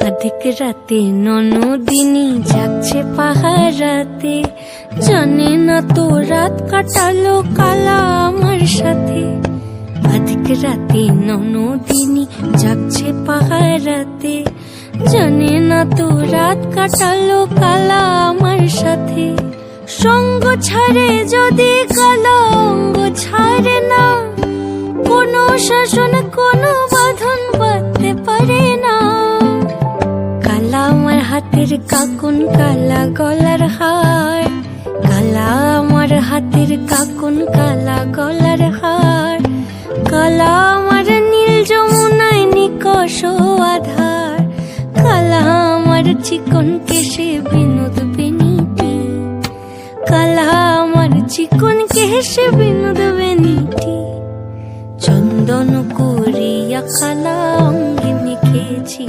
আধিক রাতে ননদিনী যাচ্ছে পাহারাতে, জানে না তো রাত কাটালো কালা আমার সাথে। আধিক রাতে ননদিনী যাচ্ছে পাহারাতে, জানে না তো রাত কাটালো কালা আমার সাথে। সঙ্গ ছাড়ে যদি কালা অঙ্গ ছাড়ে না, কোনো শাসন কোনো বাঁধন বাঁধতে পারে না। কালা আমার হাতের কাকুন কালা গলার হার, কালা আমার হাতের কাকুন কালা গলার হার। কালা আমার নীল যমুনায় নিকষ আধার, কালা আমার চিকন কেশে বিনোদ বেনিটি। কালা আমার চিকন কেশে বিনোদ বেনিটি। চন্দন করিয়া কালা অঙ্গে মেখেছি।